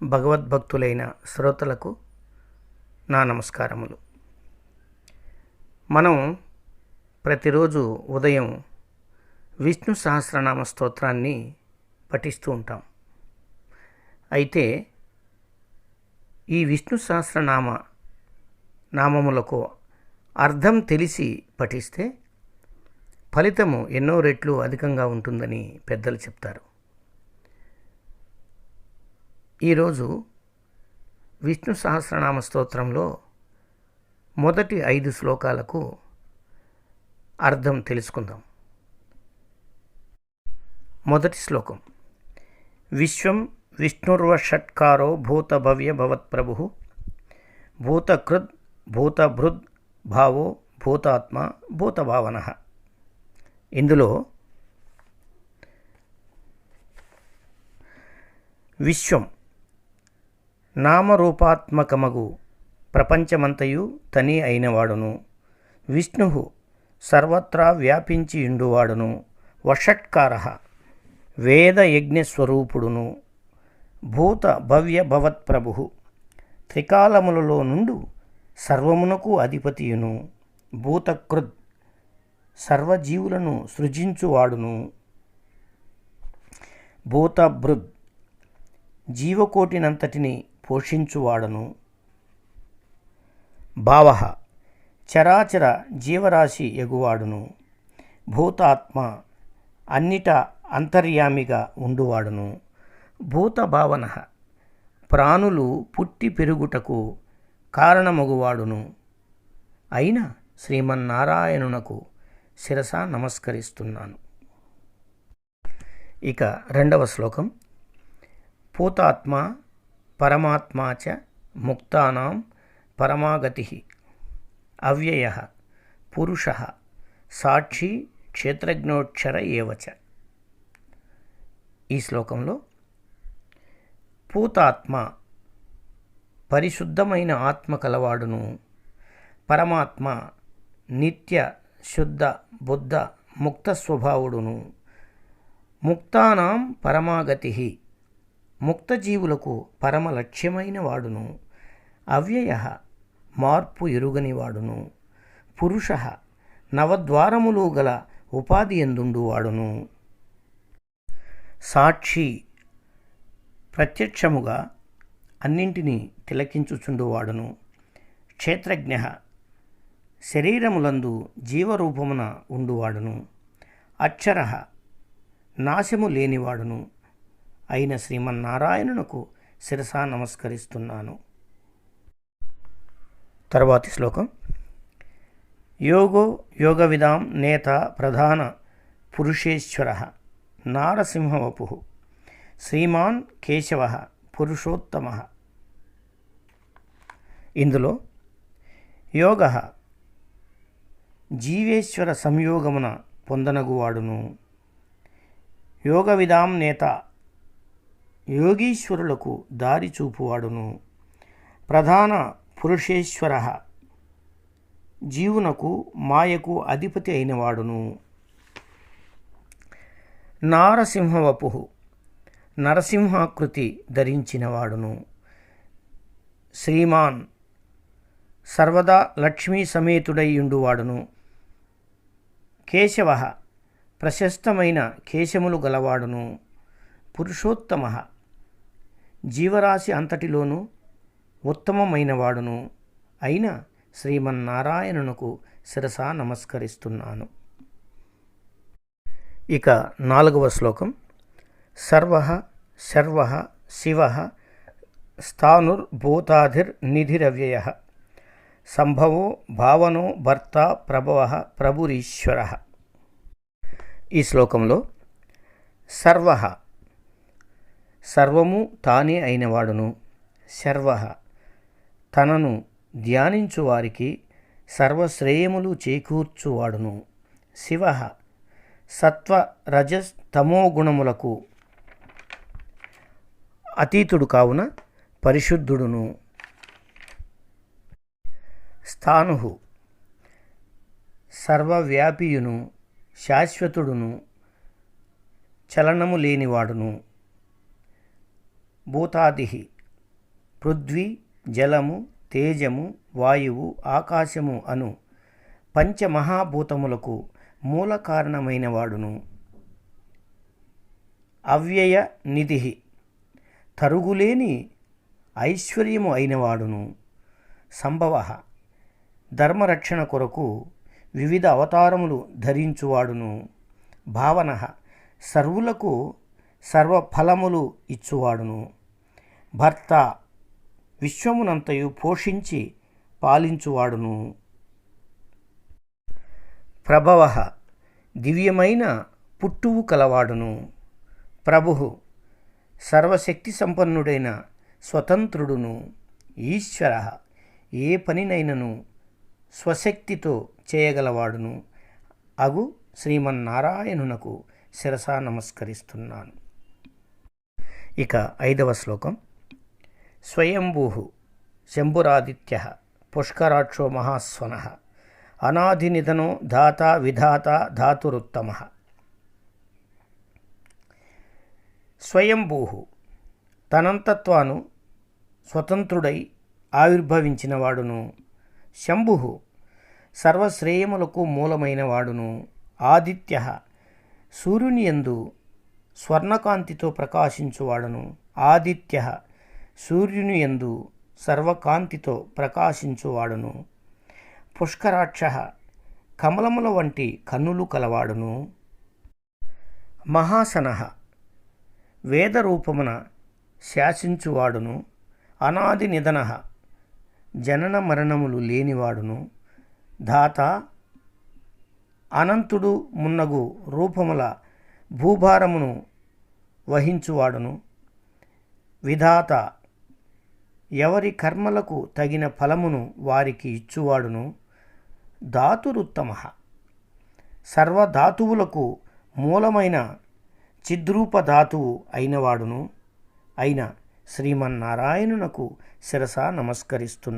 భగవద్భక్తులైన శ్రోతలకు నా నమస్కారములు. మనం ప్రతిరోజు ఉదయం విష్ణు సహస్రనామ స్తోత్రాన్ని పఠిస్తూ ఉంటాం. అయితే ఈ విష్ణు నామములకు అర్థం తెలిసి పఠిస్తే ఫలితము ఎన్నో రెట్లు అధికంగా ఉంటుందని పెద్దలు చెప్తారు. ఈరోజు విష్ణు సహస్రనామ స్తోత్రంలో మొదటి 5 శ్లోకాలకు అర్థం తెలుసుకుందాం. మొదటి శ్లోకం. విశ్వం విష్ణుర్వషట్కారో భూతభవ్య భవత్ప్రభు భూతకృద్ భూతభృద్ భావో భూతాత్మ భూతభావన. ఇందులో విశ్వం నామరూపాత్మకమగు ప్రపంచమంతయు తని అయినవాడును, విష్ణు సర్వత్రా వ్యాపించియుండువాడును, వషట్కార వేదయజ్ఞస్వరూపుడును, భూత భవ్య భవత్ప్రభు త్రికాలములలో నుండు సర్వమునకు అధిపతియును, భూతకృద్ సర్వజీవులను సృజించువాడును, భూతభృద్ జీవకోటినంతటిని పోషించువాడను, భావ చరాచర జీవరాశి ఎగువాడును, భూతాత్మ అన్నిట అంతర్యామిగా ఉండువాడును, భూతభావన ప్రాణులు పుట్టి పెరుగుటకు కారణమగువాడును అయిన శ్రీమన్నారాయణునకు శిరస నమస్కరిస్తున్నాను. ఇక రెండవ శ్లోకం. భూతాత్మ పరమాత్మా చ ముక్తానాం పరమాగతి అవ్యయ పురుష సాక్షి క్షేత్రజ్ఞోక్షర ఏవచ. ఈ శ్లోకంలో భూతాత్మ పరిశుద్ధమైన ఆత్మ కలవాడును, పరమాత్మ నిత్య శుద్ధ బుద్ధ ముక్త స్వభావుడును, ముక్తానాం పరమాగతి ముక్తజీవులకు పరమ లక్ష్యమైన వాడును, అవ్యయ మార్పు ఎరుగని వాడును, పురుష నవద్వారములు గల ఉపాధి ఎందుండు వాడును, సాక్షి ప్రత్యక్షముగా అన్నింటినీ తిలకించుచుండువాడును, క్షేత్రజ్ఞ శరీరములందు జీవరూపమున ఉండువాడును, అక్షర నాశము లేనివాడును అయిన శ్రీమన్నారాయణునకు శిరస నమస్కరిస్తున్నాను. తర్వాతి శ్లోకం. యోగో యోగవిదాం నేత ప్రధాన పురుషేశ్వర నారసింహవపు శ్రీమాన్ కేశవ పురుషోత్తమ. ఇందులో యోగ జీవేశ్వర సంయోగమున పొందనగువాడును, యోగవిదాం నేత యోగీశ్వరులకు దారి చూపువాడును, ప్రధాన పురుషేశ్వర జీవునకు మాయకు అధిపతి అయినవాడును, నారసింహవపు నరసింహాకృతి ధరించినవాడును, శ్రీమాన్ సర్వదా లక్ష్మీ సమేతుడైయుండువాడును, కేశవ ప్రశస్తమైన కేశములు గలవాడును, పురుషోత్తమ జీవరాశి అంతటిలోనూ ఉత్తమమైనవాడును అయిన శ్రీమన్నారాయణునకు శిరస నమస్కరిస్తున్నాను. ఇక 4వ శ్లోకం. సర్వ శర్వ శివ స్థానుర్భూతాధిర్నిధిరవ్యయ సంభవో భావనో భర్త ప్రభవ ప్రభురీశ్వర. ఈ శ్లోకంలో సర్వ సర్వము తానే అయినవాడును, శర్వ తనను ధ్యానించు వారికి సర్వశ్రేయములు చేకూర్చువాడును, శివ సత్వ రజస్ తమో గుణములకు అతీతుడు కావున పరిశుద్ధుడును, స్థాను సర్వవ్యాపియును శాశ్వతుడును చలనము లేనివాడును, భూతాది పృథ్వీ, జలము, తేజము, వాయువు, ఆకాశము అను పంచమహాభూతములకు మూల కారణమైన వాడును. అవ్యయ నిధి, తరుగులేని ఐశ్వర్యము అయినవాడును. సంభవ, ధర్మరక్షణ కొరకు వివిధ అవతారములు ధరించువాడును. భావన, సర్వులకు సర్వఫలములు ఇచ్చువాడును. భర్త, విశ్వమునంతయు పోషించి పాలించువాడును. ప్రభవ, దివ్యమైన పుట్టువు కలవాడును. ప్రభు, సర్వశక్తి సంపన్నుడైన స్వతంత్రుడును. ఈశ్వర, ఏ పనినైనను స్వశక్తితో చేయగలవాడును అగు శ్రీమన్నారాయణునకు శిరసా నమస్కరిస్తున్నాను. ఇక 5వ శ్లోకం. స్వయంభూ శంభురాదిత్య పుష్కరాక్షో మహాస్వన అనాదినిధనో ధాత విధాత ధాతురుత్తమ. స్వయంభూ, తనంతత్వాను స్వతంత్రుడై ఆవిర్భవించిన వాడును. శంభు, సర్వశ్రేయములకు మూలమైన వాడును. ఆదిత్య, సూర్యుని యందు స్వర్ణకాంతితో ప్రకాశించువాడును. ఆదిత్య, సూర్యుని యందు సర్వకాంతితో ప్రకాశించువాడును. పుష్కరాక్ష, కమలముల వంటి కన్నులు కలవాడును. మహాసన, వేదరూపమున శాసించువాడును. అనాది నిధన, జనన మరణములు లేనివాడును. ధాత, అనంతుడు మున్నగు రూపముల భూభారమును వహించువాడును. విధాత, ఎవరి కర్మలకు తగిన ఫలమును వారికి ఇచ్చువాడును. ధాతురుత్తమ, సర్వధాతువులకు మూలమైన చిద్రూపధాతువు అయినవాడును అయిన శ్రీమన్నారాయణునకు శిరసా నమస్కరిస్తున్నాను.